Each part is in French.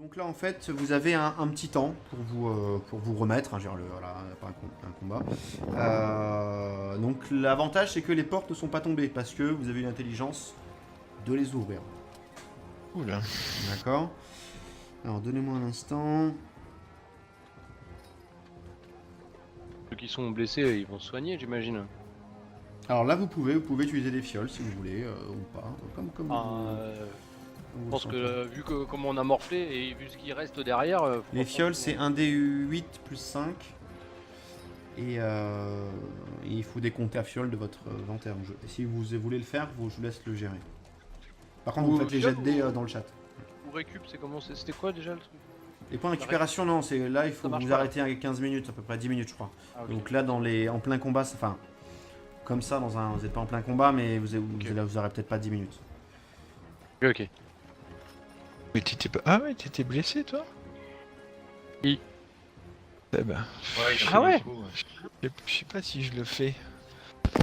Donc là, en fait, vous avez un petit temps pour vous remettre. Hein, je veux dire, voilà, pas un combat. Donc l'avantage, c'est que les portes ne sont pas tombées parce que vous avez eu l'intelligence de les ouvrir. Cool. D'accord. Alors donnez-moi un instant. Ceux qui sont blessés, ils vont se soigner, j'imagine. Alors là, vous pouvez utiliser des fioles si vous voulez ou pas, comme Je vous le pense que sentez. vu que comment on a morflé et vu ce qui reste derrière, Les franchement, fioles, c'est 1d8 plus 5. Et il faut décompter à fiole de votre inventaire. Si vous voulez le faire, je vous laisse le gérer. Par contre, vous Ou faites les fiole jets de dés ou- dans le chat. ou récup, c'est comment c'était quoi déjà le truc? Les points de récupération, non, c'est là, il faut Ça marche vous pas. arrêter à 15 minutes, à peu près 10 minutes, je crois. Ah, ok. Donc là, en plein combat, enfin, comme ça, vous n'êtes pas en plein combat, mais vous Ok. aurez peut-être pas 10 minutes. Ok. Mais t'étais pas... Ah ouais, t'étais blessé toi? Oui. Eh ben, Ouais, il a Ah ouais. je sais pas si je le fais.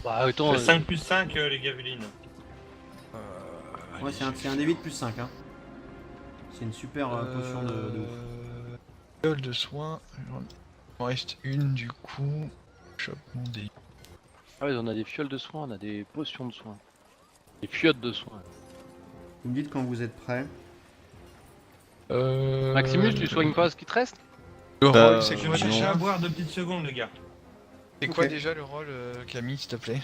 Bah attends, 5 plus 5 les gavulines. Ouais, c'est un D8 plus 5. Hein. C'est une super potion de ouf. Fiole de soins. Il en reste une du coup. Chope mon dé. ah ouais, on a des fioles de soins, on a des potions de soins. Des fiottes de soins. Vous me dites quand vous êtes prêt. Maximus, tu soignes pas ce qui te reste? Le rôle, c'est Je quoi vais chercher à déjà? boire 2 petites secondes, les gars. C'est quoi Ok. déjà le rôle, Camille, s'il te plaît?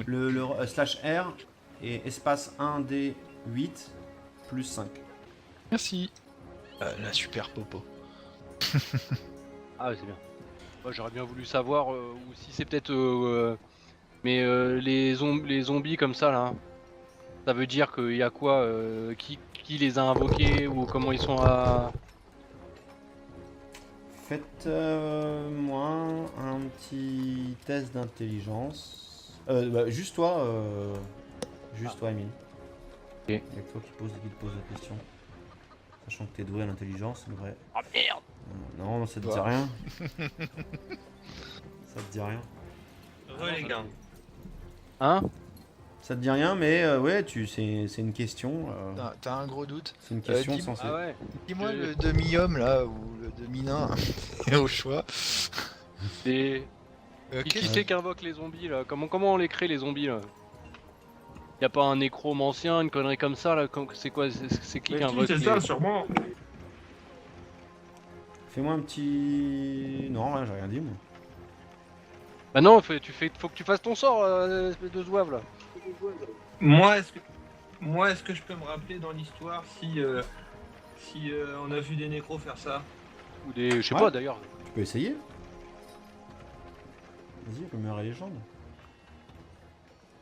Le slash R et espace 1D8 plus 5. Merci. La super popo. Ah ouais, c'est bien. Moi j'aurais bien voulu savoir, ou si c'est peut-être... mais les zombies comme ça là, ça veut dire qu'il y a quoi qui les a invoqués ou comment ils sont à... Faites-moi un petit test d'intelligence. Juste toi, Emile. Ok. Il y a que toi qui te pose la question. Sachant que t'es doué à l'intelligence, c'est vrai. Ah merde! Non, ça te dit Toi. rien. Ça te dit rien. Ouais, les gars. Hein? Ça te dit rien, mais ouais, c'est une question. T'as un gros doute? C'est une question dis- censée. Ah ouais. Dis-moi le demi-homme là, ou le demi-nain, au choix. Et qui Qu'est-ce c'est qui invoque les zombies là? Comment on les crée les zombies là? Y a pas un nécromancien, une connerie comme ça là? C'est quoi? C'est qui invoque c'est les... ça, sûrement. Fais-moi un petit. Non, ouais, j'ai rien dit, moi. Bah non, faut que tu fasses ton sort, espèce de zouave là. Moi, est-ce que je peux me rappeler dans l'histoire si on a vu des nécros faire ça? Ou des... je sais Ouais. pas d'ailleurs. Tu peux essayer. Vas-y, rumeur et légende.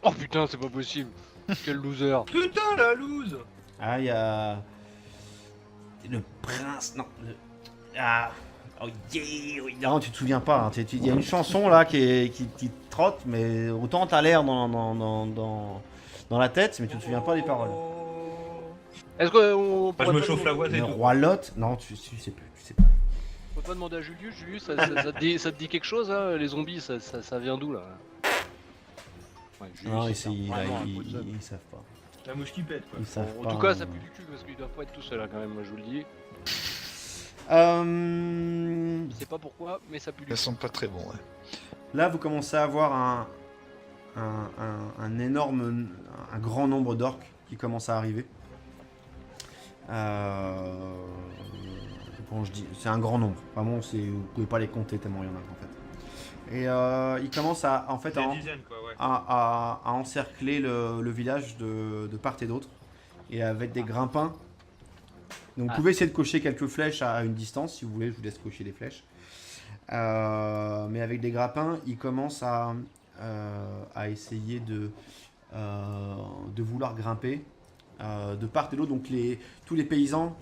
Oh putain, c'est pas possible. Quel loser. Putain, la loose! Ah, il y a. Le prince. Non. Ah. Oh yeah, oui. Non, tu te souviens pas. Hein. Il y a une chanson là qui te trotte, mais autant t'as l'air dans la tête, mais tu te souviens pas des paroles. Est-ce qu'on Bah, je me chauffe la voix, c'est Le tout. roi Lot. Non, tu sais plus. Tu sais pas. Faut pas demander à Julius. Julius, ça te dit quelque chose, hein, les zombies, ça vient d'où là? Ouais, Julius, Non, c'est ils vraiment un coup de zone. savent pas. La mouche qui pète, quoi. Ils savent En pas. tout cas, ça pue du cul parce qu'ils doivent pas être tout seuls, hein, quand même, moi je vous le dis. Je sais pas pourquoi, mais ça pue du Ça cul. sent pas très bon, ouais. Là, vous commencez à avoir un grand nombre d'orques qui commencent à arriver. Quand je dis, c'est un grand nombre. Vraiment, vous pouvez pas les compter tellement il y en a en fait. Et ils commencent à Des dizaines, quoi, ouais. à encercler le village de part et d'autre, et avec des grimpins. Donc vous pouvez essayer de cocher quelques flèches à une distance, si vous voulez, je vous laisse cocher des flèches. Mais avec des grappins, ils commencent à essayer de vouloir grimper de part et d'autre. Donc tous les paysans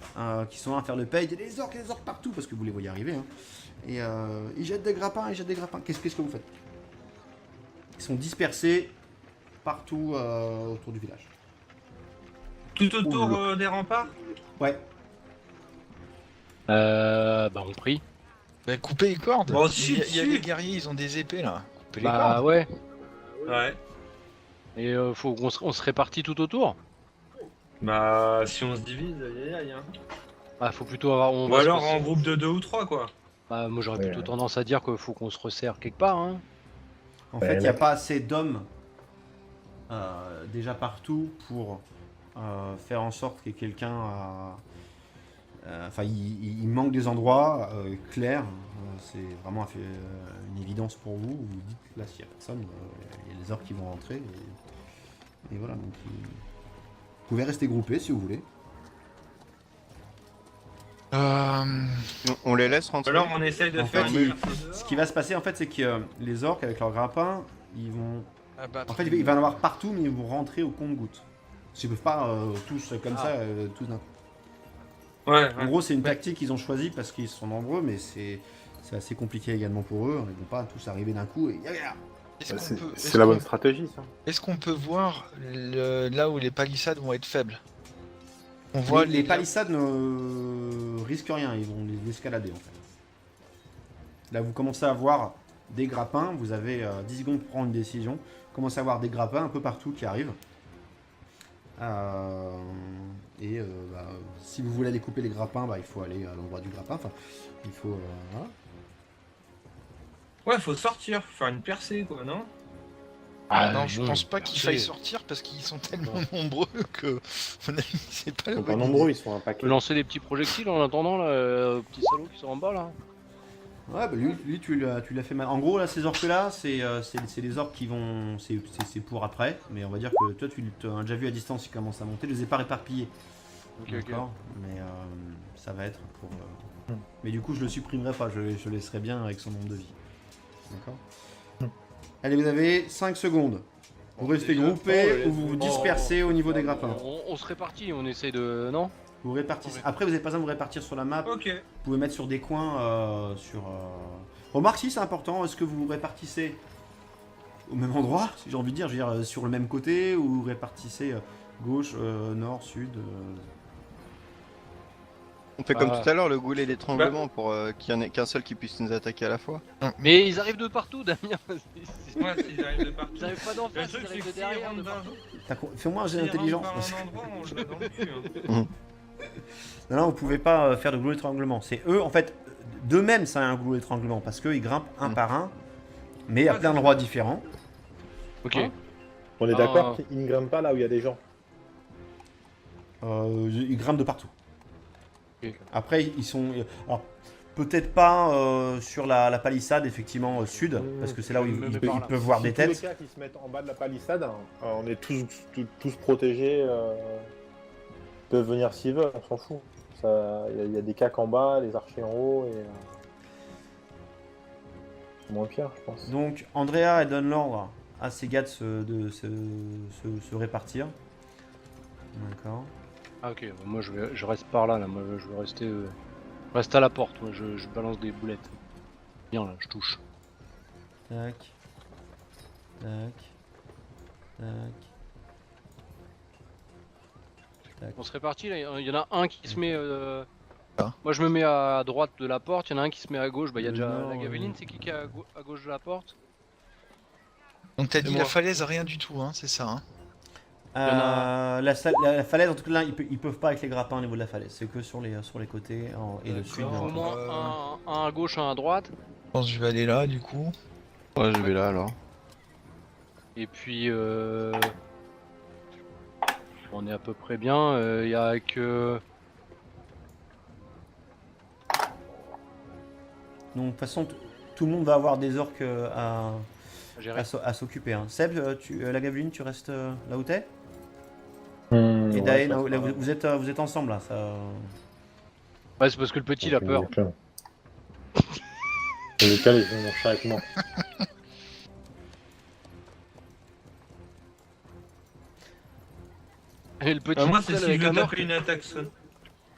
qui sont là à faire le paye, il y a des orques partout, parce que vous les voyez arriver. Hein. Et ils jettent des grappins, Qu'est-ce que vous faites? Ils sont dispersés partout autour du village. Tout autour Oula. des remparts? Ouais. Bah on prie. Bah, coupez les cordes. Bon, Il y a si. les guerriers, ils ont des épées là. Coupez les Bah cordes. ouais. Ouais. Et faut qu'on se répartit tout autour. Bah, si on se divise, aïe aïe aïe, hein. Bah, faut plutôt avoir. On Ou va se alors passer- en groupe de 2 ou 3 quoi. Bah, moi j'aurais Ouais, plutôt ouais. tendance à dire qu'il faut qu'on se resserre quelque part. Hein. En Ouais, fait, il n'y a là- pas assez d'hommes déjà partout pour faire en sorte que quelqu'un enfin, il manque des endroits clairs. C'est vraiment une évidence pour vous. Vous vous dites là, s'il n'y a personne, il y a les orques qui vont rentrer. Et voilà. Donc, vous pouvez rester groupés si vous voulez. On les laisse rentrer. Alors on essaye de En faire fait, une Ce qui va se passer, en fait, c'est que les orques, avec leurs grappins, ils vont. Abattre En fait, il va y en avoir partout, mais ils vont rentrer au compte-gouttes. Ils ne peuvent pas tous comme ça, tous d'un coup. Ouais, En gros, c'est une tactique qu'ils ont choisie parce qu'ils sont nombreux, mais c'est assez compliqué également pour eux. Ils vont pas tous arriver d'un coup et Est-ce qu'on C'est peut- c'est est-ce la qu'on- bonne stratégie, ça. Est-ce qu'on peut voir là où les palissades vont être faibles? On voit les palissades ne risquent rien, ils vont les escalader en fait. Là, vous commencez à voir des grappins, vous avez 10 secondes pour prendre une décision. Vous commencez à voir des grappins un peu partout qui arrivent. Bah, si vous voulez aller couper les grappins, bah, il faut aller à l'endroit du grappin. Enfin, il faut. Voilà. Ouais, faut sortir, faut faire une percée quoi, non? Non, je pense pas qu'il faille sortir. sortir parce qu'ils sont tellement nombreux que à mon avis, c'est pas Ils le sont pas bon nombreux, idée. ils sont un On paquet. peut lancer des petits projectiles en attendant, là, petits salauds qui sont en bas là. Ouais, bah lui tu l'as fait mal. En gros, là, ces orques-là, c'est les orques qui vont. C'est pour après, mais on va dire que toi, tu as déjà vu à distance, ils commencent à monter. Je les ai pas éparpillés. Ok, ok. D'accord. Mais ça va être pour. Mais du coup, je le supprimerai pas, je le laisserai bien avec son nombre de vie. D'accord. Allez, vous avez 5 secondes. Vous restez groupés ou vous vous dispersez au niveau des grappins. On se répartit, on essaye de. Non? Vous répartissez. Après, vous n'avez pas besoin de vous répartir sur la map. Ok. Vous pouvez mettre sur des coins. Remarque si c'est important, est-ce que vous vous répartissez au même endroit, si j'ai envie de dire, sur le même côté, ou vous répartissez gauche, nord, sud On fait comme Ah. tout à l'heure, le goulet d'étranglement pour qu'il n'y en ait qu'un seul qui puisse nous attaquer à la fois. Mais ils arrivent de partout, Damien. Ouais, s'ils arrivent de partout. Ils arrivent pas d'en Le face, truc ils c'est arrivent que de s'ils derrière. rentrent de partout. Fais-moi un jet s'ils d'intelligence. rentrent par un endroit, on le dans le cul. Hein. Non, vous pouvez pas faire de goulot d'étranglement. C'est eux, en fait, d'eux-mêmes, c'est un goulot d'étranglement, parce qu'ils grimpent un par un, mais à Ouais, plein c'est d'endroits différents. Ok. Hein On est Ah. d'accord qu'ils ne grimpent pas là où il y a des gens. Ils grimpent de partout. Ok. Après, ils sont. Alors, peut-être pas sur la palissade, effectivement, sud, parce que c'est là où Mais ils par là. peuvent voir Si des tous les têtes. cas qui se mettent en bas de la palissade, hein, on est tous protégés. Ils peuvent venir s'ils veulent, on s'en fout. Il y a des cacs en bas, les archers en haut et. C'est moins pire, je pense. Donc, Andrea, elle donne l'ordre à ses gars de se répartir. D'accord. Ah, ok, moi je reste par là, moi je vais rester. Je reste à la porte, moi je balance des boulettes. Bien là, je touche. Tac. Tac. Tac. Tac. On se répartit là, il y en a un qui se met. Ah. Moi je me mets à droite de la porte, il y en a un qui se met à gauche, bah il y a Le déjà nord, la Gaveline, c'est qui est à gauche de la porte? Donc t'as C'est dit moi. la falaise, rien du tout, hein, c'est ça. Hein. La falaise, en tout cas, là, ils peuvent pas avec les grappins au niveau de la falaise. C'est que sur les côtés et le sud. D'accord. Au moins un à gauche, un à droite. Je pense que je vais aller là du coup. Ouais, je vais là alors. Et puis on est à peu près bien, il y a que. Donc, de toute façon, tout le monde va avoir des orques Gérer. à s'occuper. Hein. Seb, la Gaveline, tu restes là où t'es? Et Ouais, Daen, ça, là, vous êtes ensemble là. Ça... Ouais, c'est parce que le petit il a peur. Je vais caler, je vais marcher avec moi. Et le petit Moi, tout c'est seul si avec je veux un orque. taper une attaque sonore.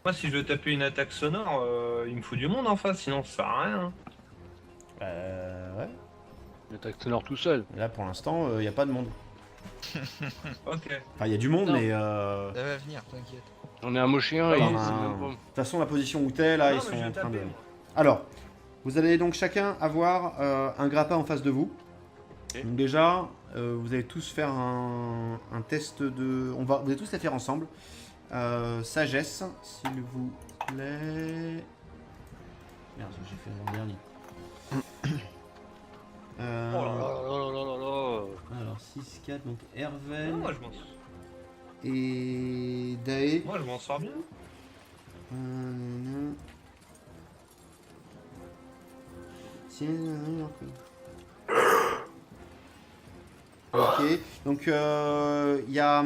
Moi, si je veux taper une attaque sonore, il me faut du monde en face, sinon ça sert à rien. Ouais. Il attaque sonore tout seul. Là, pour l'instant, il n'y a pas de monde. Ok. Enfin, il y a du monde, Non. mais. Ça va venir, t'inquiète. On est un mot chien et Enfin, c'est un- même pas- De toute façon, la position où t'es, là, Non, ils mais sont je vais en train taper, de. moi. Alors, vous allez donc chacun avoir un grappin en face de vous. Ok. Donc déjà, vous allez tous faire un test de. Vous allez tous les faire ensemble. Sagesse, s'il vous plaît. Merde, j'ai fait le dernier. Oh là là là là là là. Alors 6, 4, donc Non, Herven moi et Dae. je m'en sors bien. Ok, donc il y a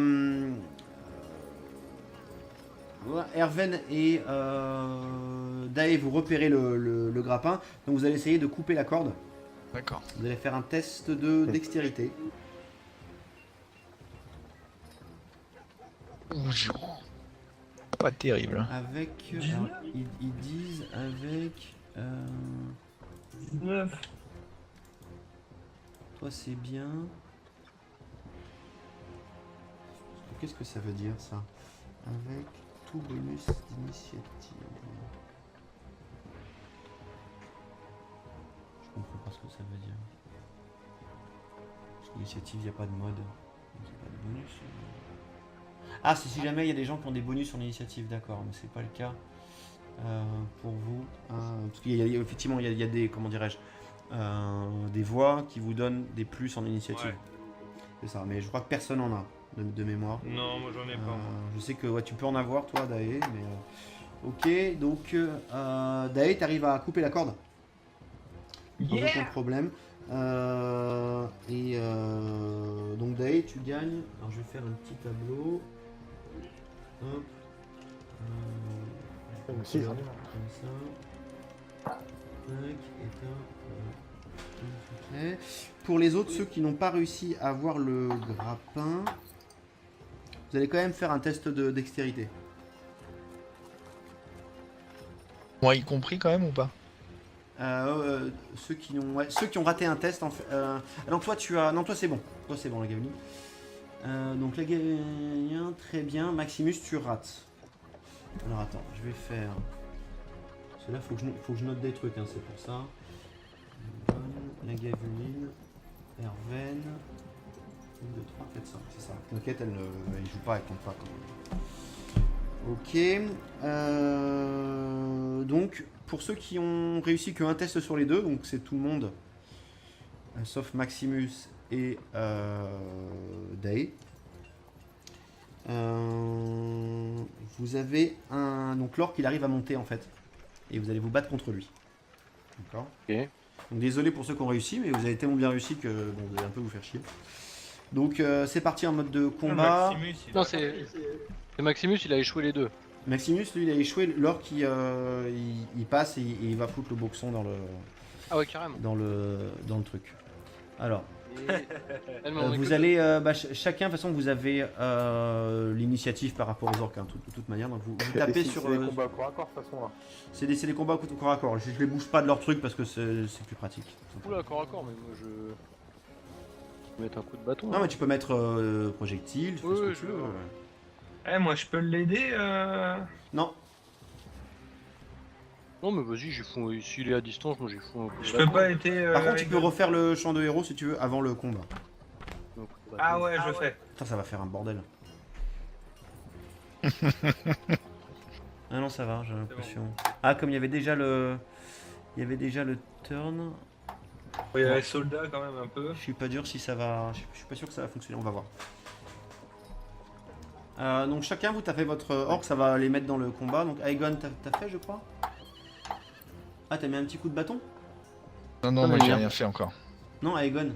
Herven et Dae, vous repérez le grappin, donc vous allez essayer de couper la corde. D'accord. Vous allez faire un test de dextérité. Pas terrible. Hein. Avec. Alors, ils disent avec. 9. Toi, c'est bien. Qu'est-ce que ça veut dire ça? Avec tout bonus d'initiative. Je comprends pas ce que ça veut dire. Parce qu'initiative, il n'y a pas de mode. Donc, il n'y a pas de bonus. Ah, c'est si jamais il y a des gens qui ont des bonus sur l'initiative, d'accord, mais c'est pas le cas pour vous. Parce qu'il y a effectivement, il y a des, comment dirais-je, des voix qui vous donnent des plus en initiative. Ouais. C'est ça, mais je crois que personne en a de mémoire. Non, moi j'en ai pas. Je sais que ouais, tu peux en avoir toi, Dae, mais ok, donc Dae, t'arrives à couper la corde sans aucun problème. Donc Dae, tu gagnes. Alors je vais faire un petit tableau. Hop. Moi aussi, j'en ai. Comme ça. Tac, éteins. Pour les autres, ceux qui n'ont pas réussi à avoir le grappin, vous allez quand même faire un test de dextérité. Moi y compris quand même ou pas? Ceux qui ont raté un test en fait. Donc toi tu as. Non toi c'est bon. Toi c'est bon la Gavini. Donc la Gavini, très bien. Maximus tu rates. Alors attends, je vais faire. Parce que là faut que je note des trucs, hein, c'est pour ça. La Gaveline, Herven. 1, 2, 3, 4, 5, c'est ça. T'inquiète, elle joue pas, elle compte pas quand même. Ok. Donc, pour ceux qui ont réussi qu'un test sur les deux, donc c'est tout le monde, sauf Maximus et Dae. Vous avez un. Donc, l'orque il arrive à monter en fait. Et vous allez vous battre contre lui. D'accord. Ok. Donc, désolé pour ceux qui ont réussi, mais vous avez tellement bien réussi que bon, vous allez un peu vous faire chier. Donc, c'est parti en mode de combat. Maximus, il Non, a- c'est Maximus, il a échoué les deux. Maximus, lui, il a échoué. L'orque, il passe et il va foutre le boxon dans Ah ouais, carrément. le truc. Alors, Tellement vous allez, chacun, de toute façon, vous avez l'initiative par rapport aux orques, hein, de toute manière. Donc, vous tapez sur. C'est des combats corps à corps, de toute façon. Là. C'est des combats corps à corps. Je les bouge pas de leur truc parce que c'est plus pratique. Oula, corps à corps, mais moi je vais mettre un coup de bâton. Non, mais tu peux mettre projectile, tu fais Oui, ce que oui, tu je veux. vois. Eh, moi je peux l'aider Non, Non, mais vas-y, s'il est à distance, moi j'ai fou un coup de Je peux bâton. pas aider. par contre, tu avec- peux refaire le champ de héros si tu veux avant le combat. Un coup de bâton. Ah ouais, je fais. Putain, ça va faire un bordel. Ah non, ça va, j'ai l'impression. Ah, comme il y avait déjà le. Il y avait déjà le turn. Il y a les soldats quand même un peu. Je suis pas dur si ça va. Je suis pas sûr que ça va fonctionner, on va voir. Donc chacun vous tapez votre orc, ça va les mettre dans le combat. Donc Aegon, t'as fait je crois. Ah t'as mis un petit coup de bâton? Non, non, Ah, moi mais j'ai bien. rien fait encore. Non Aegon.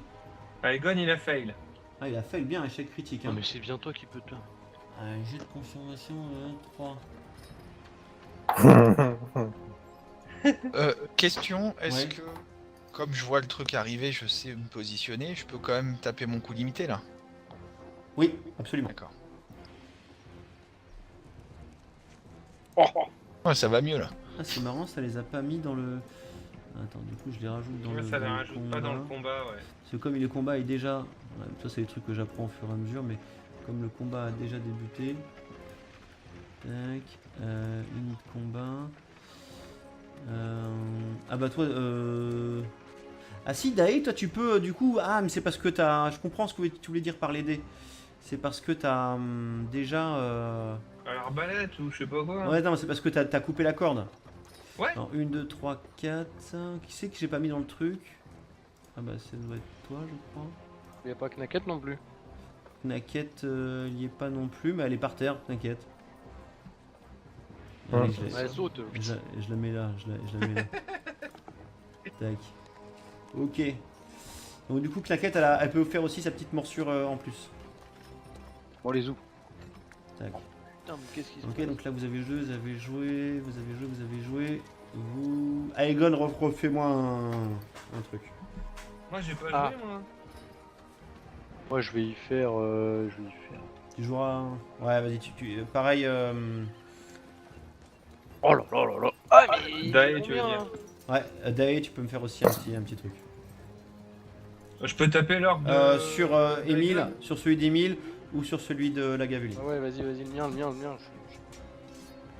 Aegon il a fail. Ah il a fait bien échec critique. Non, Hein. mais c'est bien toi qui peux te. Un jet de confirmation 3. Question, est-ce Ouais. que, comme je vois le truc arriver, je sais me positionner, je peux quand même taper mon coup limité là? Oui, absolument. D'accord. Ouais, ça va mieux là. Ah c'est marrant, ça les a pas mis dans le. Attends, du coup je les rajoute dans Ouais, le. ça ne dans le rajoute pas dans le combat. combat, ouais. Parce que comme le combat est déjà. Ouais, ça c'est des trucs que j'apprends au fur et à mesure, mais comme le combat a déjà débuté. Tac. Unité de combat. Ah bah toi. Ah si Dae, toi tu peux du coup. Ah mais c'est parce que t'as. Je comprends ce que tu voulais dire par les dés. C'est parce que t'as déjà. à l'arbalète ou je sais pas quoi. Ouais, non, c'est parce que t'as coupé la corde. Ouais. Alors, 1, 2, 3, 4. Qui c'est que j'ai pas mis dans le truc? Ah bah, ça doit être toi, je crois. Y a pas Knacket non plus. Knacket, il y est pas non plus, mais elle est par terre, t'inquiète. Ouais. Allez, je la- Ouais, elle saute. je la mets là, je la mets là. Tac. Ok. Donc du coup, Knacket, elle peut faire aussi sa petite morsure en plus. Bon, les ouf. Tac. Putain, mais qu'est-ce qu'ils Ok, donc là vous avez joué, vous avez joué, vous avez joué, vous avez joué. Vous... Aegon, refais-moi un truc. Moi j'ai pas Ah. joué moi. Moi, je vais y faire. Tu joueras... Ouais, vas-y, pareil... Oh là là là là. Ah, mais. Dae, tu veux combien, dire. hein Ouais, Dae, tu peux me faire aussi un petit truc. Je peux taper l'orbe de... Sur Emile, sur celui d'Emile ou sur celui de la Gaveline. Ah ouais, vas-y, le mien.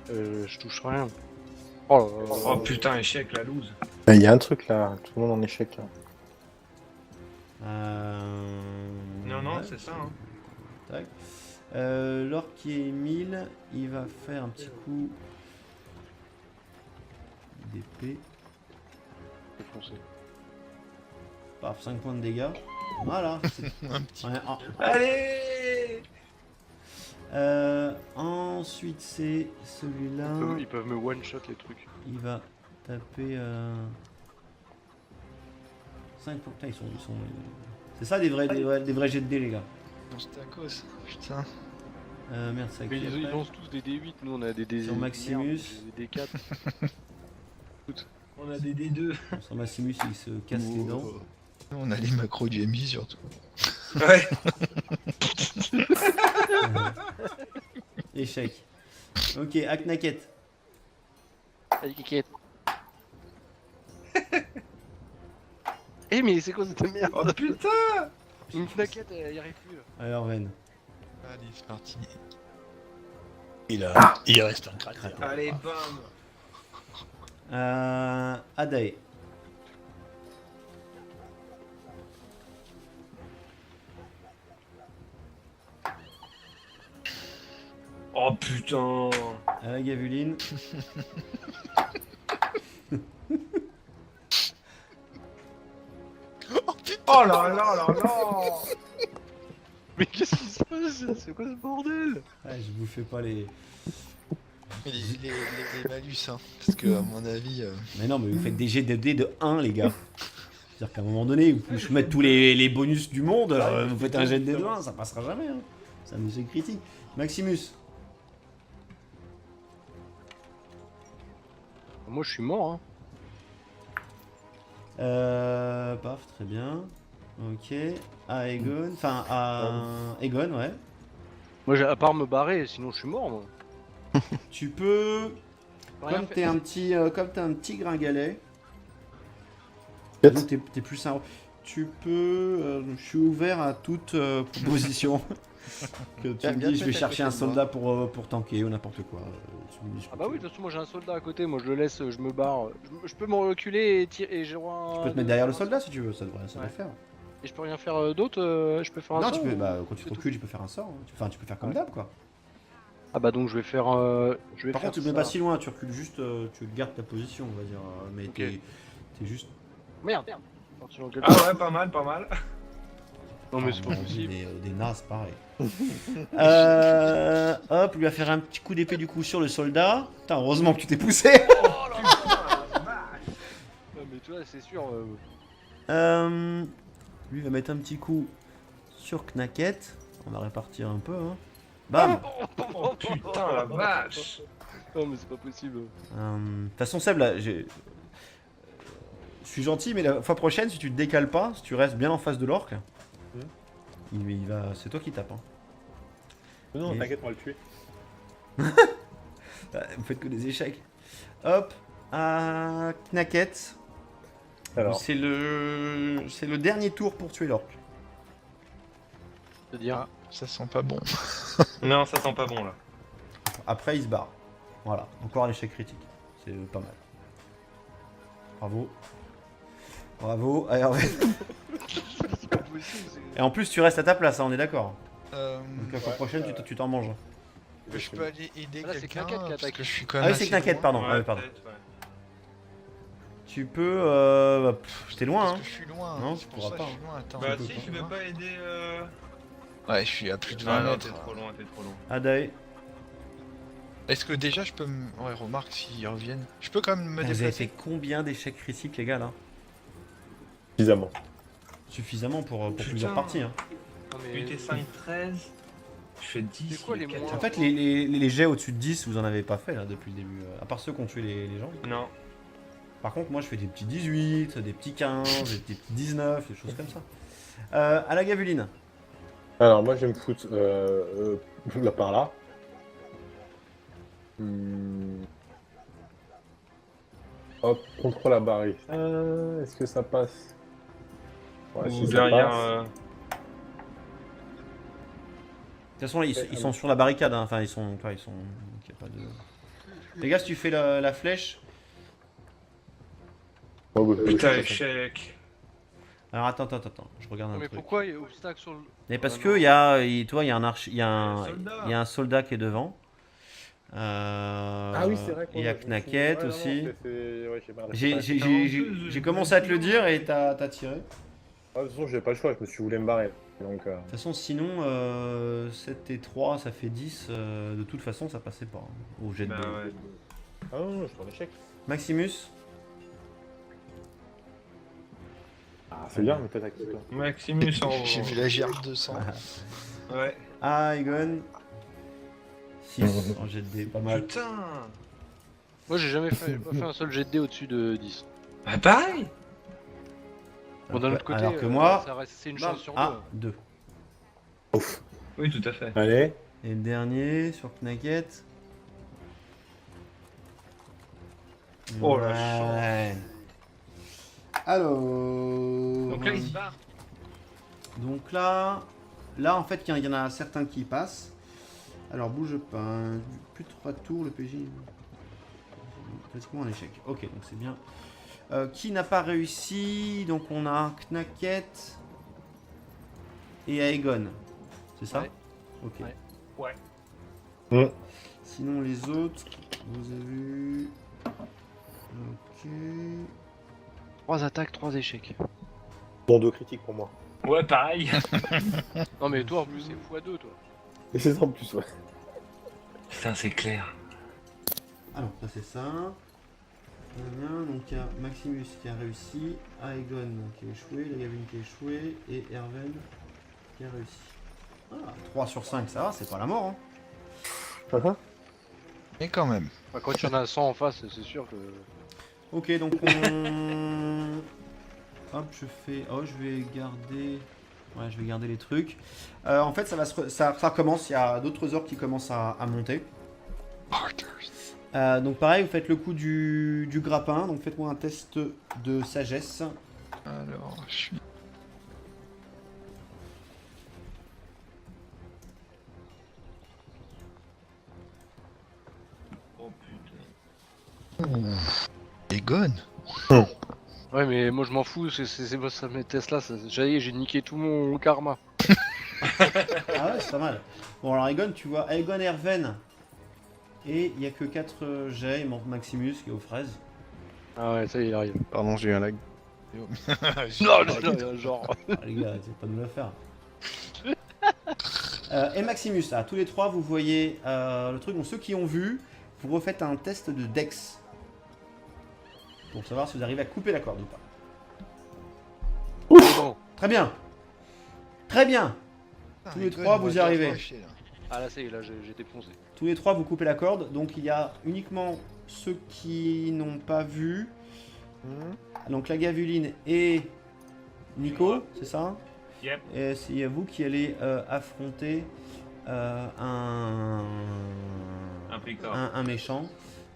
Je touche rien. Oh là là là Oh là. putain, échec, la loose. Il y a un truc là, tout le monde en échec là. Non, Ouais, c'est ça. Hein. Tac. L'orque qui est Emile, il va faire un petit coup d'épée. C'est foncé. Paf, 5 points de dégâts. Voilà. Un petit. Ouais, Allez. ensuite, c'est celui-là. Ils peuvent me one-shot les trucs. Il va taper 5 points. Putain, ils sont... C'est ça des vrais jets de dés, les gars. Non, c'était à cause. Putain. Merde, ça Mais ils après. lancent tous des D8, nous on a des D. Sur Maximus. merde, des D4. On a des D2. Sur Maximus, il se casse les dents. On a les macros du MJ surtout. Ouais. Échec. Ok, Knacket. Allez, Kikette. Eh, mais c'est quoi cette merde? Oh putain. Une Knacket, elle y arrive plus. Alors, Ven. Allez, c'est parti. Il reste un cratère. Allez, bam. Adae. Oh putain. À la Gavuline. Oh là là là là. Mais qu'est-ce qui se passe? C'est quoi ce bordel? Ouais, je vous fais pas les... Les malus, hein. Parce que, à mon avis. Mais non, mais vous faites des jets de dés de 1, les gars. C'est-à-dire qu'à un moment donné, vous pouvez mettre tous les bonus du monde, vous faites un jet de dés de 1, ça passera jamais. Hein. C'est un échec critique. Maximus. Moi je suis mort, hein. Paf, très bien. Ok. À Aegon. Enfin, à Aegon, ouais. Moi j'ai à part me barrer, sinon je suis mort, moi. Tu peux... Rien Comme fait. t'es un petit gringalet, Quatre. donc t'es plus un... Tu peux... je suis ouvert à toute proposition. Que tu Bien, me bien dis, je vais fait, chercher un à côté de soldat pour tanker ou n'importe quoi. Tu me dis ce que Ah bah tu oui, veux. de toute façon moi j'ai un soldat à côté, moi je le laisse, je me barre. Je peux me reculer et tirer et j'aurai un... Tu peux te mettre derrière le soldat si tu veux, ça devrait le Ouais. faire. Et je peux rien faire d'autre, je peux faire un Non, sort tu peux, ou- bah, quand tu te c'est tout. recules, tu peux faire un sort. Hein. Enfin, tu peux faire comme Ouais. d'hab, quoi. Ah bah donc je vais faire... Par contre, tu ne mets pas si loin, tu recules juste, tu gardes ta position, on va dire. Mais Ok. t'es juste... Merde. Attention, quel- Ah ouais, pas mal, pas mal. Non mais c'est pas on dit possible. des nazes, pareil. Hop, lui va faire un petit coup d'épée du coup sur le soldat. Putain, heureusement que tu t'es poussé. Ouais, mais tu vois, c'est sûr... Lui va mettre un petit coup sur Knacket. On va répartir un peu. Hein. Bam. Oh putain, la vache. Non mais c'est pas possible. De toute façon, Seb, là, je suis gentil, mais la fois prochaine, si tu te décales pas, si tu restes bien en face de l'orque, il va... c'est toi qui tapes. Hein. Non, Et- t'inquiète, on va le tuer. Vous faites que des échecs. Hop, à Knacket. Alors, C'est le dernier tour pour tuer l'orque. C'est-à-dire... Ah, ça sent pas bon. Non, ça sent pas bon là. Après, il se barre. Voilà, encore un échec critique. C'est pas mal. Bravo. Bravo. Allez, C'est pas possible, c'est... Et en plus, tu restes à ta place, hein, on est d'accord. Euh, Donc la fois prochaine, tu t'en manges. Je peux aller aider Ah, là, c'est quelqu'un Knacket qui parce attaque. que je suis quand Ah même oui, c'est assez Knacket, loin. pardon. Ouais, Ah oui, pardon. peut-être, ouais. Tu peux. J'étais loin, Parce hein. que je suis loin. Non, c'est tu pour pourras ça pas, que je suis loin. Attends, Bah peux si, pas. tu veux pas aider Ouais, je suis à plus de 20 Ah non, mètres. t'es trop loin, t'es trop loin. Adae. Est-ce que déjà je peux me... Ouais, remarque s'ils reviennent. Je peux quand même me Vous avez fait déplacer. combien d'échecs critiques, les gars, là? Suffisamment. Suffisamment pour Putain. plusieurs parties, hein. Non, mais... UT 5, 13. Je fais 10. C'est quoi les quatre. moins En fait, les jets au-dessus de 10, vous en avez pas fait, là, depuis le début. À part ceux qui ont tué les gens. Non. Par contre, moi, je fais des petits 18, des petits 15, des petits 19, des choses comme ça. À la gavuline. Alors, moi, je vais me foutre là par là. Hop, contre la barrière. Est-ce que ça passe? Ouais, Ou si ça derrière. passe. De toute façon, ils sont sur la barricade, hein. Enfin, ils sont... donc, y a pas de... Les gars, si tu fais la flèche... Oh, bah, Putain, je- échec. Alors, attends, je regarde Non, un mais truc. pourquoi il y a obstacle sur le. Mais parce Ah, que non. il y a, toi, il y a un il y a Un soldat. il y a un soldat qui est devant. Ah oui, c'est vrai. Il y a Knacket aussi. Ouais, j'ai marre de- J'ai commencé à te le dire et t'as tiré. Ah, de toute façon, j'ai pas le choix, je me suis voulu me barrer. Donc, De toute façon, sinon, 7 et 3, ça fait 10. De toute façon, ça passait pas, hein, au jet de Bah dés. ouais. Ah non, je suis en échec. Maximus. Ah, c'est bien, mais toi, t'as qui, toi? Maximus en haut. J'ai vu la GR 200. Ouais. Aegon. 6 en jet de dés, pas mal. Putain. Moi j'ai jamais fait, j'ai pas fait un seul jet de dés au-dessus de 10. Bah pareil. Bon, d'un autre côté, alors que moi, ça reste, c'est une chance sur ah, deux. 2. Ouf. Oui, tout à fait. Allez. Et le dernier sur Knacket. Oh la Ouais. Alors. Donc là, il se barre. Donc là, en fait, il y en a certains qui passent. Alors bouge pas. Hein. Plus de 3 tours, le PJ. Pratiquement un échec. Ok, donc c'est bien. Qui n'a pas réussi? Donc on a Knacket et Aegon. C'est ça? Ouais. Ok. Ouais. Ouais. Sinon les autres, vous avez vu. Ok. 3 attaques, 3 échecs. Bon, 2 critiques pour moi. Ouais, pareil. Non mais toi en plus c'est x2 toi. Et c'est ça en plus, ouais. Putain, c'est clair. Alors, ça c'est ça. Bien, donc il y a Maximus qui a réussi, Aegon qui a échoué, la Gavin qui a échoué et Erven qui a réussi. Ah, 3 sur 5, ça va, c'est pas la mort. Hein. Mais quand même. Enfin, quand il y en a 100 en face, c'est sûr que. Ok, donc on... Hop, je fais... Oh, je vais garder... Ouais, je vais garder les trucs. En fait, ça recommence, il y a d'autres orques qui commencent à monter. Donc pareil, vous faites le coup du grappin, donc faites-moi un test de sagesse. Alors, je suis... Oh putain. Egon. Ouais mais moi je m'en fous, c'est ça mes tests là, j'ai niqué tout mon karma. Ah ouais, c'est pas mal. Bon alors Aegon, tu vois, Aegon Erven. Et il n'y a que 4 jets, il manque Maximus qui est aux fraises. Ah ouais, ça y est, il arrive. Pardon, j'ai eu un lag. Non, genre. Ah, les gars, c'est pas de me le faire. Et Maximus, là, tous les trois, vous voyez le truc. Donc ceux qui ont vu, vous refaites un test de Dex. Pour savoir si vous arrivez à couper la corde ou pas. Bon. Très bien. Très bien. Tous les trois, vous y arrivez. Ah là ça y est, là j'ai défoncé. Tous les trois, vous coupez la corde. Donc il y a uniquement ceux qui n'ont pas vu. Donc la Gavuline et Nico, c'est ça? Yep. Et c'est vous qui allez affronter un méchant.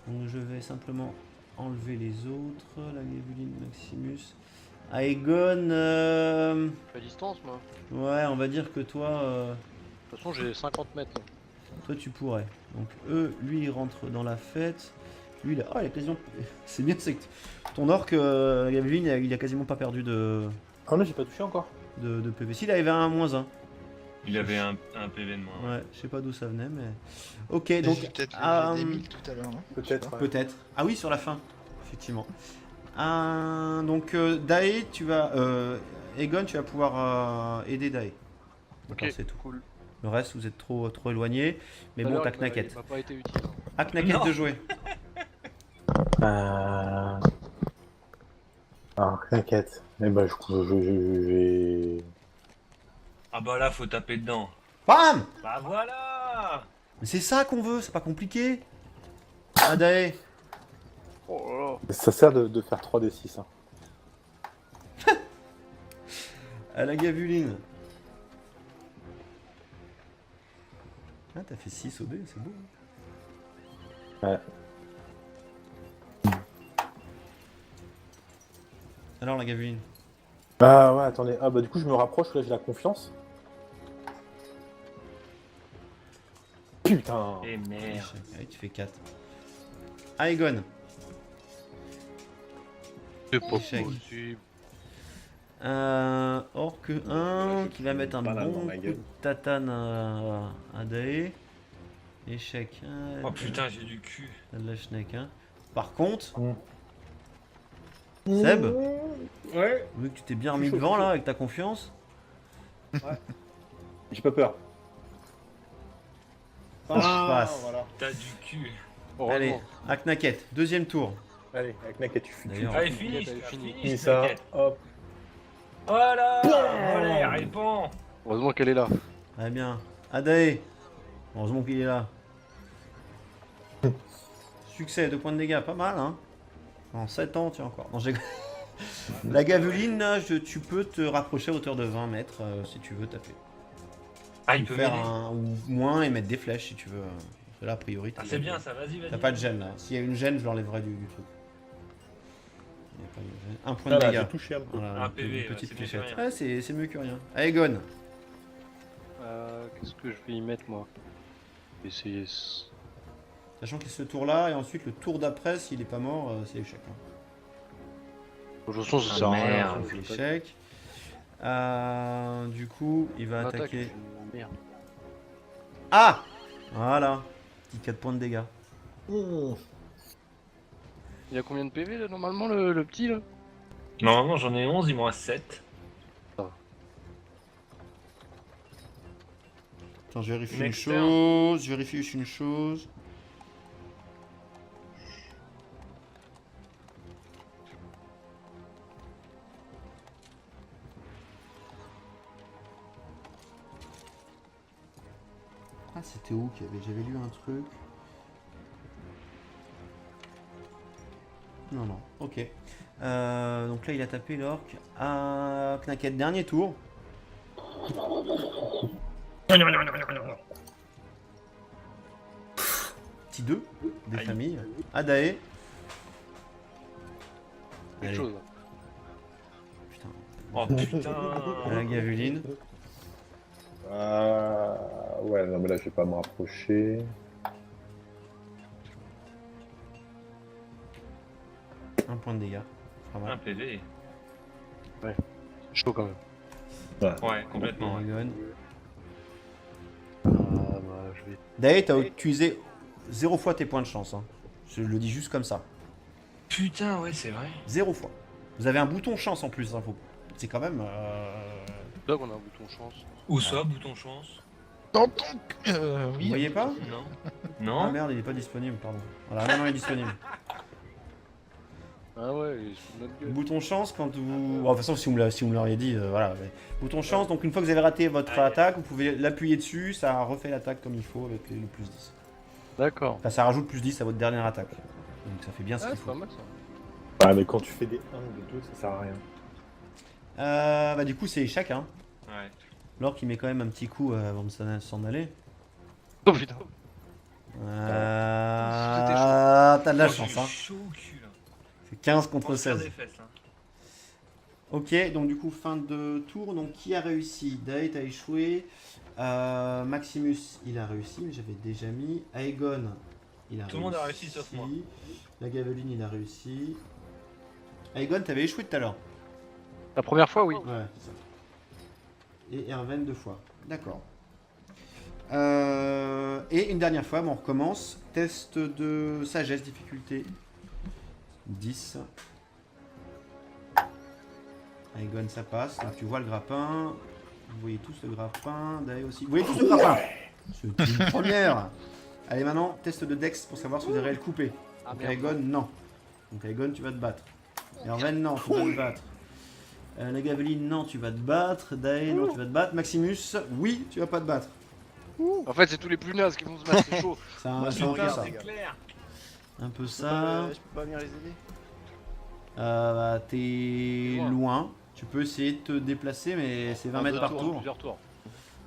Donc je vais simplement enlever les autres. La Gavuline, Maximus. Aegon. À distance moi. Ouais, on va dire que toi. De toute façon j'ai 50 mètres. Là. Toi tu pourrais. Donc eux, lui il rentre dans la fête. Lui il a... Oh, il a quasiment... C'est bien, c'est que ton orc, Gaveline, il a quasiment pas perdu de Ah non, j'ai pas touché encore. PV. S'il avait un -1. Il avait un PV de moins. Ouais, je sais pas d'où ça venait, mais. Ok, J'ai donc. vu peut-être ah, le G2000 tout à l'heure, non? Peut-être. ouais. Peut-être. Ah oui, sur la fin, effectivement. Donc, Dae, tu vas. Egon, tu vas pouvoir aider Dae. D'accord, Ok, c'est tout. cool. Le reste, vous êtes trop éloigné. Mais Tout à bon, l'heure, t'as il m'a- Knacket. Il m'a pas été utile. Ah, Knacket Non. de jouer. Alors, t'inquiète. Mais bah, j'ai. Ah bah là, faut taper dedans. Bam! Bah voilà. Mais c'est ça qu'on veut, c'est pas compliqué. Ah, Dae. Oh là là. Ça sert de faire 3d6. Hein. À la gavuline. Ah, t'as fait 6 au dé, c'est beau. Ouais. Alors, la gavuline. Ah ouais, attendez. Ah bah, du coup, je me rapproche, là, j'ai la confiance. Putain. Et merde. Allez, tu fais 4. Aegon. C'est pas Échec. possible. Orque 1 qui va mettre un Banane bon dans ma coup gueule. de tatane à Dae. Échec. Oh putain, j'ai du cul. T'as de la schneck, hein. Par contre, Mm. Seb, Ouais. vu que tu t'es bien Je remis suis chaud, devant je suis là chaud. avec ta confiance. J'ai pas peur. Ça se passe. Voilà. T'as du cul. Allez, Heureusement. à Knacket, deuxième tour. Allez, avec Naket, tu D'ailleurs, Allez, T'inquiète, finish. elle est finie. finis ça. t'inquiète. Hop. Voilà. Voilà, réponds. Heureusement qu'elle est là. Très bien. Adae. Heureusement qu'il est là. Succès, 2 points de dégâts, pas mal, hein. En 7 ans, tiens encore. Non, j'ai... La gaveline, là, tu peux te rapprocher à hauteur de 20 mètres si tu veux taper. Ah, Ou il peut faire m'aider. un ou moins et mettre des flèches si tu veux. Parce que là, a priori, Ah, c'est bien ça, vas-y, vas-y. T'as pas de gêne là. S'il y a une gêne, je l'enlèverai du truc. Il y a pas de gêne. Un point de Voilà, dégâts. j'ai touché un peu. Voilà, Un PV, une petite c'est mieux que fléchette. rien. Ouais, c'est mieux que rien. Aegon. Qu'est-ce que je vais y mettre moi? Essayer. Sachant qu'il y a ce tour là et ensuite le tour d'après, s'il est pas mort, c'est échec. Hein. De toute façon, ça Ah, sert à rien. merde. On fait échec. Du coup, il va Attaque, attaquer. Merde. Ah, voilà. Petit 4 points de dégâts. Il y a combien de PV là normalement le petit là? Normalement, j'en ai 11, il m'en reste 7. Attends, je vérifie une Next chose. Je vérifie juste une chose. Ah, c'était où qu'il y avait... J'avais lu un truc. Non, non, ok. Donc là, il a tapé l'orque à Knacket. Dernier tour. Petit 2 des Aïe. familles. Adae. Quelque Allez, chose. putain. Oh putain. La gavuline. Ouais, non, mais là, je vais pas me rapprocher. Un point de dégâts. Pas Un mal. PV. C'est chaud quand même. Ouais, complètement. Ouais. Aegon. Ah bah je vais. Dae, t'as utilisé 0 fois tes points de chance. Hein. Je le dis juste comme ça. Putain, ouais, c'est vrai. 0 fois. Vous avez un bouton chance en plus. Hein, c'est quand même. Là qu'on a un bouton chance. Où ça, bouton chance? Dans ton... Vous oui. voyez pas? Non. Ah Non. merde, il est pas disponible, pardon. Voilà, maintenant il est disponible. Ah ouais, il est sous notre gueule. Bouton chance quand vous. Bon, de toute façon, si vous me l'auriez dit, voilà. Mais bouton chance, donc une fois que vous avez raté votre attaque, vous pouvez l'appuyer dessus, ça refait l'attaque comme il faut avec le plus 10. D'accord. Enfin, ça rajoute plus 10 à votre dernière attaque. Donc ça fait bien ce Ah, qu'il c'est faut. pas mal ça. Ouais, mais quand tu fais des 1 ou des 2, ça sert à rien. Bah, du coup, c'est échec, hein. Ouais. L'orque il met quand même un petit coup avant de s'en aller. Oh putain. T'as de la Oh, chance, j'ai hein. chaud au cul là. C'est 15 On contre se serre 16. des fesses, hein. Ok, donc du coup, fin de tour. Donc, qui a réussi? Dae, t'as échoué. Maximus, il a réussi, mais j'avais déjà mis. Aegon, il a réussi. Tout le monde a réussi sauf moi. La Gaveline, il a réussi. Aegon, t'avais échoué tout à l'heure. La première fois, oui. Ouais, c'est ça. Et Erven 2 fois. D'accord. Et une dernière fois, bon, on recommence. Test de sagesse, difficulté 10. Aegon, ça passe. Là, tu vois le grappin. Vous voyez tous le grappin. Dae aussi. Vous voyez tous le grappin. C'est une première. Allez, maintenant, test de Dex pour savoir si vous avez réel coupé. Ah, Donc, merde. Aegon, non. Donc, Aegon, tu vas te battre. Erven, non, tu vas te battre. La Gaveline, non, tu vas te battre. Dae, non, tu vas te battre. Maximus, oui, tu vas pas te battre. En fait, c'est tous les plus nazes qui vont se battre, c'est chaud. C'est Moi, un, je c'est un peu regarde, ça. les gars. Clair. Un peu Je ça. peux pas venir les aider. Bah, t'es Loin. loin. Tu peux essayer de te déplacer, mais c'est 20 En mètres deux par tours, tour. Plusieurs tours.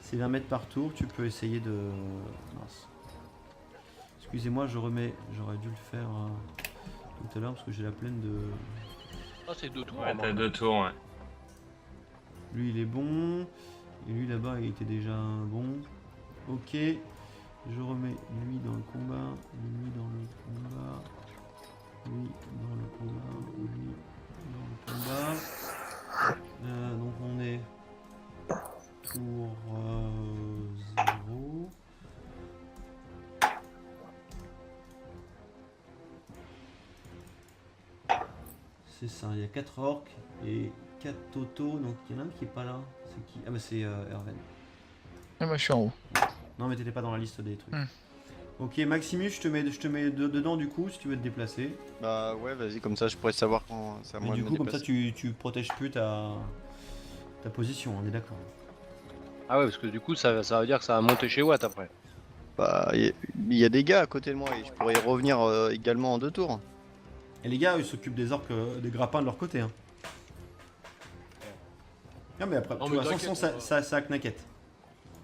C'est 20 mètres par tour. Tu peux essayer de. Mince. Excusez-moi, j'aurais dû le faire tout à l'heure parce que j'ai la plaine de. Ah, c'est 2 tours. Ouais, hein, t'as 2 tours, ouais. Lui, il est bon. Et lui, là-bas, il était déjà bon. Ok. Je remets lui dans le combat. Lui dans le combat. Lui dans le combat. Lui dans le combat. Donc on est tour 0. C'est ça, il y a 4 orques et 4 Toto, donc il y en a un qui est pas là. C'est qui? Ah bah c'est Erven. Ah, moi je suis en haut. Non mais t'étais pas dans la liste des trucs. Hmm. Ok Maximus, je te mets dedans du coup si tu veux te déplacer. Bah ouais, vas-y, comme ça je pourrais savoir quand c'est à Et moi du de coup me comme ça déplacer. tu protèges plus ta position, on est d'accord. Ah ouais, parce que du coup, ça veut dire que ça va monter chez Watt après. Bah, il y a des gars à côté de moi et je pourrais y revenir également en 2 tours. Et les gars ils s'occupent des orques, des grappins de leur côté. Hein. Non mais après, Non, de mais toute façon t'inquiète, ça a Knacket.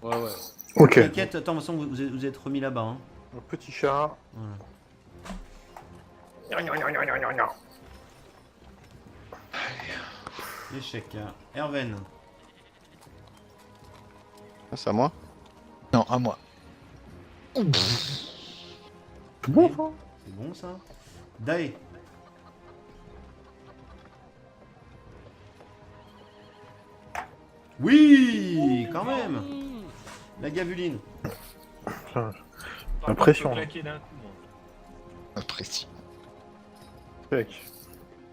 Ouais, ouais. Ok. Knacket, attends, de toute façon vous êtes remis là-bas. Hein. Le petit chat. Voilà. Échec. Erven. Ah, c'est à moi. Non, à moi. C'est bon ça. C'est bon ça. Dae. Oui, quand même. La gavuline. Putain, Par Impression. contre, je peux claquer d'un coup, moi. Apprécie. check.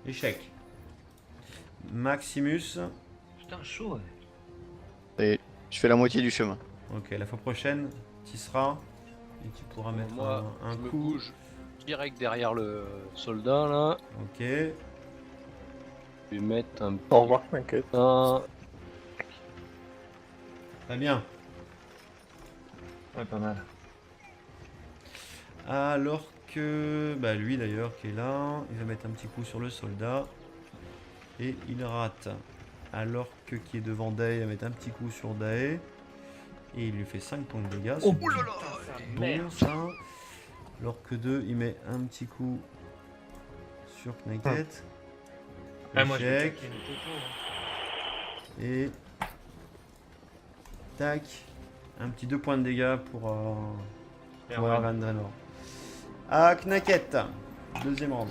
Échec. Maximus. Putain, chaud, ouais. Et je fais la moitié du chemin. Ok, la fois prochaine, tu seras et tu pourras mettre Moi, un je me coup. bouge direct derrière le soldat là. Ok. Je vais mettre un Au revoir, t'inquiète. putain. Très bien. Ouais, pas mal. Alors que bah lui d'ailleurs qui est là, il va mettre un petit coup sur le soldat et il rate. Alors que qui est devant Dae va mettre un petit coup sur Dae et il lui fait 5 points de dégâts. Oh c'est là là, bon merde. ça. Alors que 2 il met un petit coup sur Knacket. Ah, moi, je vais Échec. claquer une popo, hein. Et tac, un petit 2 points de dégâts pour Erwan. Erwan Draenor. Ah, Knacket, deuxième round.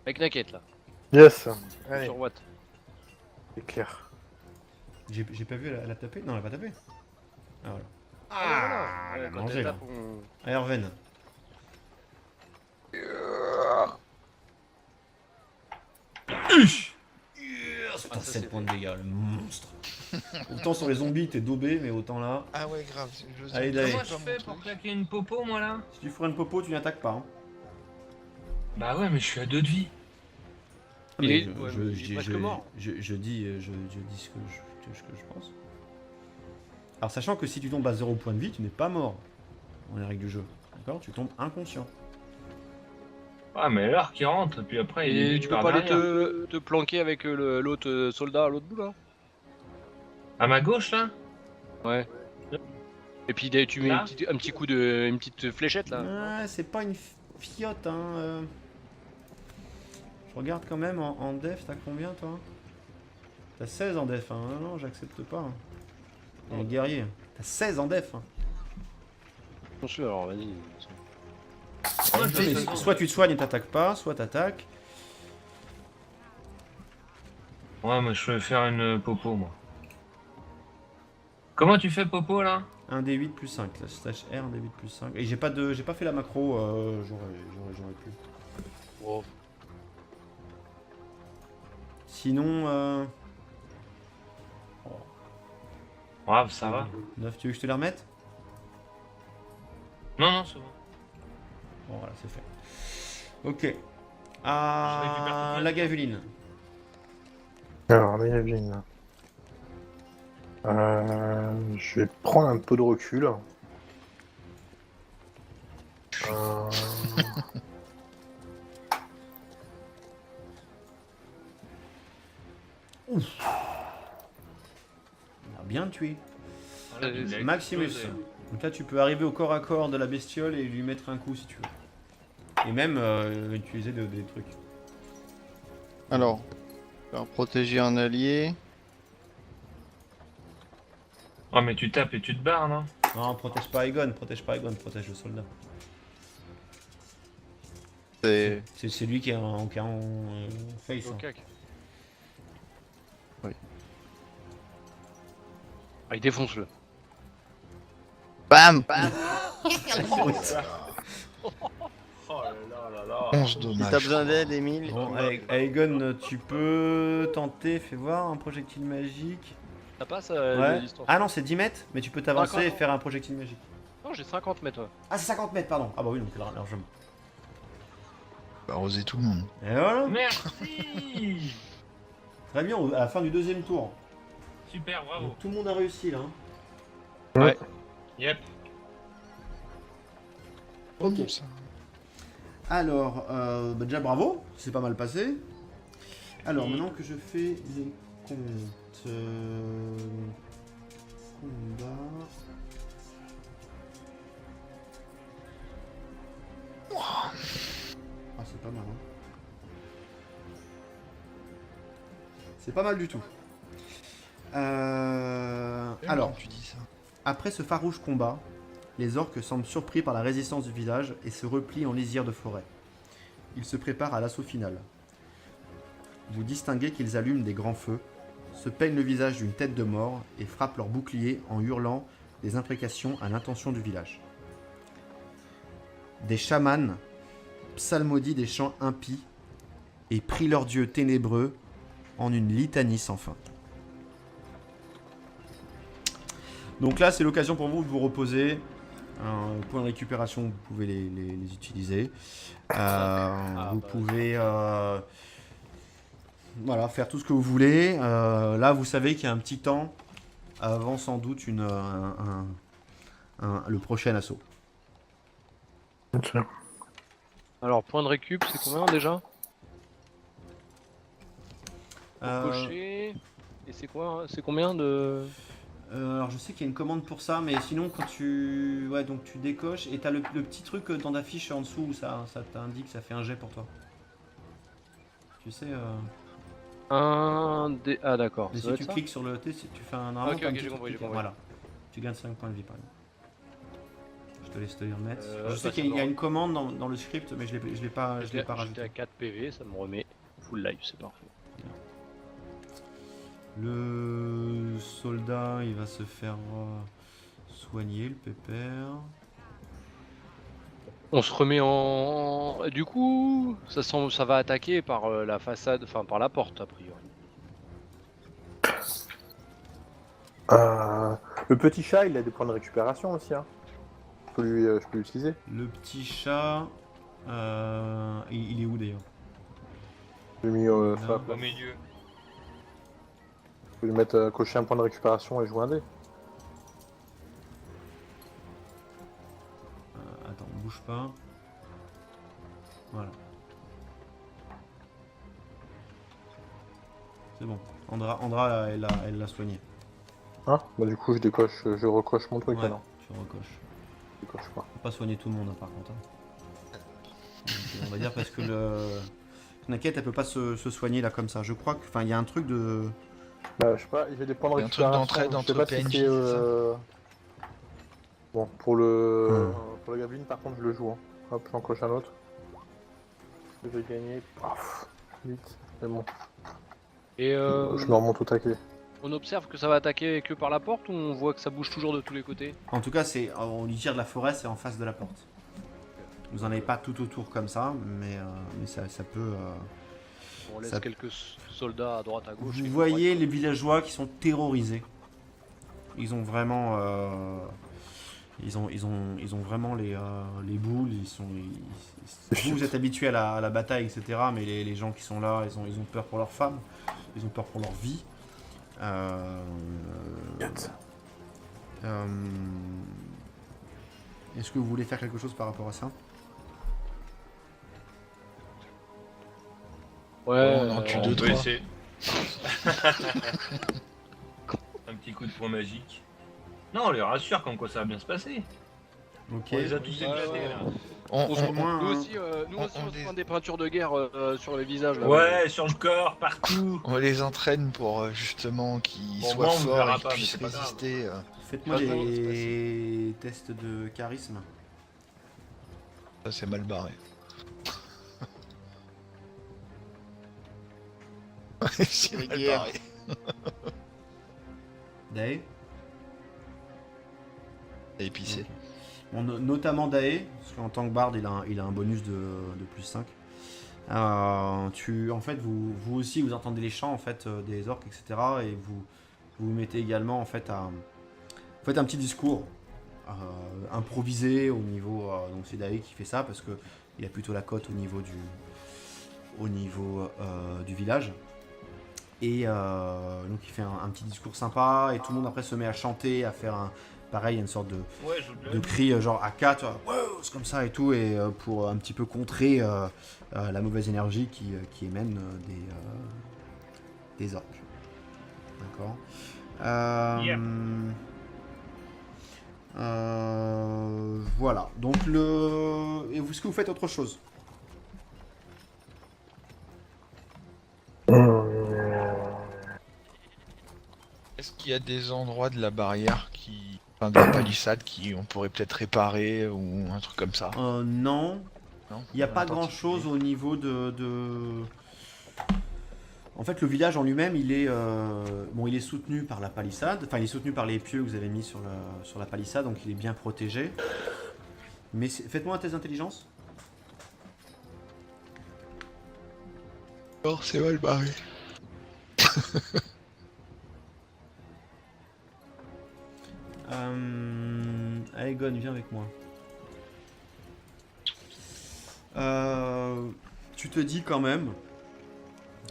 Avec Knacket là. Yes. Allez, Sur Watt. c'est clair. J'ai pas vu, elle a tapé? Non, elle a pas tapé. Ah voilà. Ah, elle a quand mangé, elle là. tape, on- Ah, Erven. Yes, putain, Ah, ça, 7 c'est points de dégâts, le monstre. Autant sur les zombies, t'es daubé, mais autant là. Ah ouais, grave. Allez, Dae. Comment je fais pour claquer une popo, moi, là? Si tu ferais une popo, tu n'attaques pas. Hein. Bah ouais, mais je suis à 2 de vie. Ah, Il mais est- ouais, mais il est presque mort. je dis ce que je pense. Alors, sachant que si tu tombes à 0 point de vie, tu n'es pas mort. Dans les règles du jeu. D'accord? Tu tombes inconscient. Ah, mais l'heure qui rentre, puis après, il Et est tu peux pas aller te planquer avec l'autre soldat à l'autre bout là? À ma gauche, là? Ouais. Et puis tu mets Là un petit coup une petite fléchette là. Ah, c'est pas une fiotte, hein. Je regarde quand même en def, t'as combien toi? T'as 16 en def, hein. Non, j'accepte pas. Hein. T'es un guerrier. T'as 16 en def. Hein. Attention alors, vas-y. Moi, je Mais fais- soit tu te soignes et t'attaques pas, soit t'attaques. Ouais, moi, je vais faire une popo, moi. Comment tu fais, Popo, là? 1 D8 plus 5, là, slash R, 1 D8 plus 5. Et j'ai pas fait la macro, j'aurais pu. Oh, Sinon, Ouais, ça va. 9, tu veux que je te la remette? Non, non, c'est bon. Bon, voilà, c'est fait. Ok. Je récupère Ah, toute la gavuline. Alors, la Yavine. Je vais prendre un peu de recul. Euh, On a bien tué. Voilà, il a Maximus. explosé. Donc là, tu peux arriver au corps à corps de la bestiole et lui mettre un coup si tu veux. Et même utiliser des trucs. Alors, faire protéger un allié. Oh, mais tu tapes et tu te barres, non? Non, protège pas Aegon, protège le soldat. C'est. C'est lui qui est en face. au hein. cac. Oui. Ah, il défonce-le. Bam Oh là là là là. 11 Si dommages. t'as besoin d'aide, Emile. Bon, Aegon, tu peux tenter, fais voir, un projectile magique. Ça passe Ouais. la distance. Ah non, c'est 10 mètres, mais tu peux t'avancer D'accord. et faire un projectile magique. Non, j'ai 50 mètres. Ouais. Ah, c'est 50 mètres, pardon. Ah bah oui, donc largement. Bah, arroser tout le monde. Et voilà. Merci. Très bien, à la fin du deuxième tour. Super, bravo. Donc, tout le monde a réussi là. hein. Yep. Ok. Ça. Alors, bah déjà bravo, c'est pas mal passé. Alors, maintenant que je fais les comptes. Combat. Ah, c'est pas mal. Hein. C'est pas mal du tout. Alors, Tu dis ça. après ce farouche combat, les orques semblent surpris par la résistance du village et se replient en lisière de forêt. Ils se préparent à l'assaut final. Vous distinguez qu'ils allument des grands feux, se peignent le visage d'une tête de mort et frappent leur bouclier en hurlant des imprécations à l'intention du village. Des chamans psalmodient des chants impies et prient leur dieu ténébreux en une litanie sans fin. Donc là, c'est l'occasion pour vous de vous reposer. Point de récupération, vous pouvez les utiliser. Vous pouvez voilà, faire tout ce que vous voulez. Là, vous savez qu'il y a un petit temps avant sans doute le prochain assaut. bien sûr. Alors, point de récup, c'est combien déjà? Euh, Cocher. Et c'est quoi? C'est combien de. alors je sais qu'il y a une commande pour ça, mais sinon quand tu... Ouais, donc tu décoches et t'as le petit truc dans ta fiche en dessous où ça t'indique, ça fait un jet pour toi. Tu sais... Un D. Ah, d'accord. Et Ça si doit tu être ça. cliques sur le T, tu fais un... Ok, t'as un ok, petit j'ai truc compris, qui- j'ai compris. Voilà. Tu gagnes 5 points de vie par exemple. Je te laisse te les remettre. Je bah, sais ça qu'il y a me une commande dans le script, mais je l'ai pas J'étais à rajouté. 4 PV, ça me remet full life, c'est parfait. Le soldat, il va se faire soigner, le pépère. On se remet en. Du coup, ça va attaquer par la façade, enfin par la porte a priori. Le petit chat, il a des points de récupération aussi. Hein. Je peux l'utiliser. Le petit chat, il est où d'ailleurs? Je l'ai mis sur la Au place. milieu. Je peux lui mettre cocher un point de récupération et jouer un dé. Attends, bouge pas. Voilà. C'est bon. Andra elle l'a soigné. Hein bah du coup je recoche mon truc Ouais, alors. tu recoches. Je recoche pas. Faut pas soigner tout le monde hein, par contre. hein. Donc, on va dire parce que T'inquiète, elle peut pas se soigner là comme ça. Je crois que. Enfin, il y a un truc de. Bah, je sais pas, j'ai des points de Il y a un truc récupération. d'entraide je sais entre pas si PNJ, c'est, c'est ça Bon, pour le Gablin, par contre, je le joue. Hein. Hop, j'en coche un autre. Je vais gagner. Paf, vite, c'est bon. Et Je me remonte au taquet. On observe que ça va attaquer que par la porte ou on voit que ça bouge toujours de tous les côtés? En tout cas, on lui tire de la forêt, c'est en face de la porte. Vous en avez pas tout autour comme ça, mais ça peut. On laisse Ça- quelques soldats à droite, à gauche. Vous et à voyez droite. les villageois qui sont terrorisés. Ils ont vraiment, ils ont vraiment les boules. Vous êtes habitués à la bataille, etc. Mais les gens qui sont là, ils ont peur pour leurs femmes, ils ont peur pour leur vie. Est-ce que vous voulez faire quelque chose par rapport à ça? Ouais, on en tue on deux, On peut trois. essayer. Un petit coup de poing magique. Non, on les rassure comme quoi ça va bien se passer. Ok. On les a tous Ouais, éclatés ouais. là. On- se- on- moins, nous hein. aussi, on les- se prend des peintures de guerre sur les visages. Là, Ouais, sur le corps, partout. on les entraîne pour justement qu'ils Bon, soient moi, on me forts verra et qu'ils pas, mais puissent c'est pas grave. résister. Faites-moi Ah, non, des tests de charisme. Ça, c'est mal barré. C'est mal Guerre. barré. Dae. Et épicé. Bon, notamment Dae, parce qu'en tant que barde, il a un bonus de plus 5. En fait, vous aussi, vous entendez les chants en fait, des orques, etc. Et vous mettez également en fait vous faites un petit discours improvisé au niveau. Donc c'est Dae qui fait ça parce que il a plutôt la cote au niveau du village. Et donc il fait un petit discours sympa et tout le monde après se met à chanter, à faire pareil, une sorte Ouais, je de cri genre à 4, wow, c'est comme ça et tout, et pour un petit peu contrer la mauvaise énergie qui émane des orques. D'accord. Yeah. Voilà. Donc est-ce que vous faites autre chose? Est-ce qu'il y a des endroits de la barrière enfin, de la palissade qui on pourrait peut-être réparer ou un truc comme ça? Non. Non. Il n'y a En pas grand particulier. chose au niveau En fait, le village en lui-même, il est soutenu par la palissade. Enfin, il est soutenu par les pieux que vous avez mis sur la palissade, donc il est bien protégé. Mais faites-moi un test d'intelligence. Oh, c'est mal barré. Aegon, viens avec moi. Tu te dis quand même,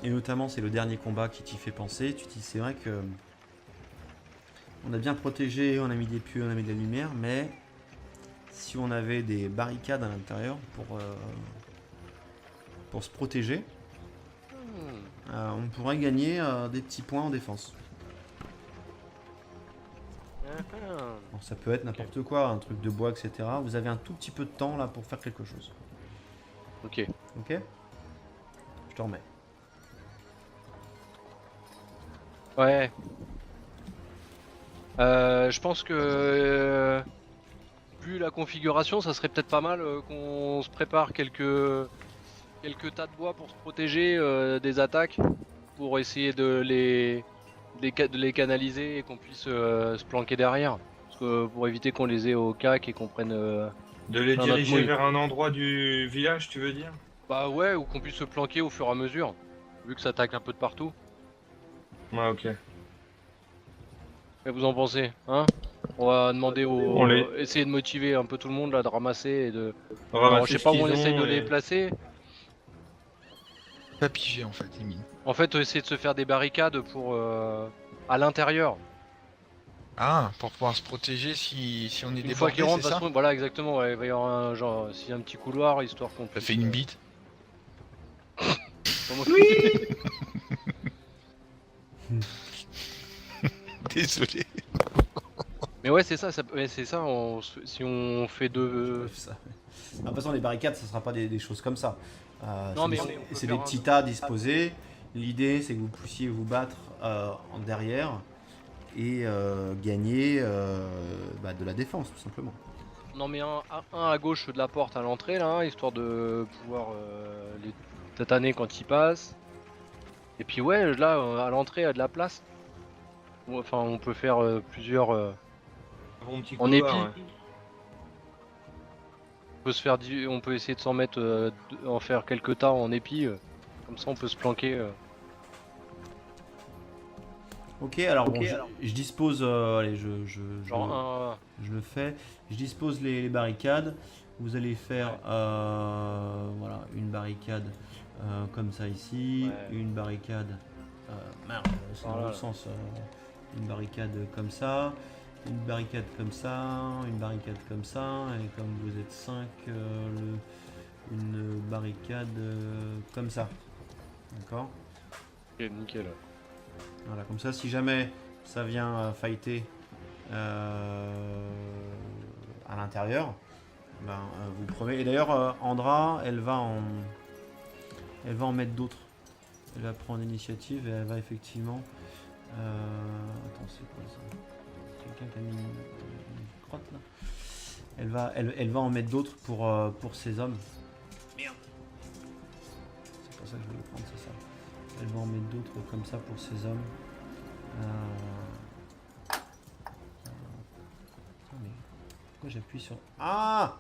et notamment c'est le dernier combat qui t'y fait penser, tu te dis c'est vrai que on a bien protégé, on a mis des pieux, on a mis de la lumière, mais si on avait des barricades à l'intérieur pour se protéger, on pourrait gagner des petits points en défense. Bon, ça peut être n'importe quoi, un truc de bois, etc. Vous avez un tout petit peu de temps là pour faire quelque chose. Ok. Ok? Je te remets. Ouais. Je pense que vu la configuration, ça serait peut-être pas mal qu'on se prépare quelques tas de bois pour se protéger des attaques, pour essayer de les canaliser et qu'on puisse se planquer derrière. Parce que pour éviter qu'on les ait au cac et qu'on prenne. De les Non, notre diriger mouille. vers un endroit du village, tu veux dire? Bah ouais, ou qu'on puisse se planquer au fur et à mesure, vu que ça attaque un peu de partout. Ouais, ok. Qu'est-ce que vous en pensez, hein? On va demander On les- essayer de motiver un peu tout le monde là, de ramasser et de. On va Alors, ramasser je sais pas ce où on qu'ils essaye de ont les et- placer. Pas pigé en fait, les mines. En fait, essayer de se faire des barricades pour à l'intérieur. Ah, pour pouvoir se protéger si on est Une fois débordé, qu'ils rentrent, c'est ça? voilà exactement. Ouais, il va y avoir un genre, s'il y a un petit couloir, histoire qu'on Ça puisse. fait une bite. Comment- Désolé. Mais ouais, c'est ça. C'est ça. Si on fait deux. Ça. De toute façon, les barricades, ça sera pas des choses comme ça. Non, C'est mais des- on peut c'est faire des un- petits tas disposés. L'idée, c'est que vous puissiez vous battre en derrière et gagner de la défense, tout simplement. On en met un à gauche de la porte à l'entrée là, histoire de pouvoir les tataner quand ils passent. Et puis ouais, là à l'entrée, il y a de la place. Enfin, on peut faire plusieurs. Bon petit En couloir, épi. ouais. On peut se faire, on peut essayer de s'en mettre, en faire quelques tas en épi. Comme ça, on peut se planquer. Ok, alors bon, je dispose. Allez, Genre je le fais. Je dispose les barricades. Vous allez faire voilà, une barricade comme ça ici, Ouais. une barricade. Merde, c'est dans Voilà. l'autre sens. Une barricade comme ça, une barricade comme ça, une barricade comme ça, et comme vous êtes 5, une barricade comme ça. D'accord? Ok, nickel. Voilà, comme ça, si jamais ça vient fighter à l'intérieur, ben, vous prenez. Et d'ailleurs, Andra, elle va en mettre d'autres. Elle va prendre l'initiative et elle va effectivement. Attends, c'est quoi ça? Quelqu'un qui a mis une crotte là? Elle va en mettre d'autres pour ses hommes. Merde. C'est pas ça que je voulais prendre, c'est ça. Elle va en mettre d'autres comme ça pour ses hommes. Putain, mais pourquoi j'appuie sur. Ah!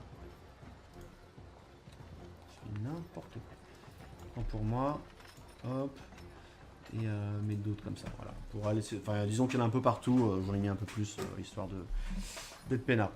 C'est n'importe quoi. Prends pour moi. Hop. Et mettre d'autres comme ça. Voilà. Pour aller. Enfin, disons qu'il y en a un peu partout. J'en ai mis un peu plus histoire d'être peinard.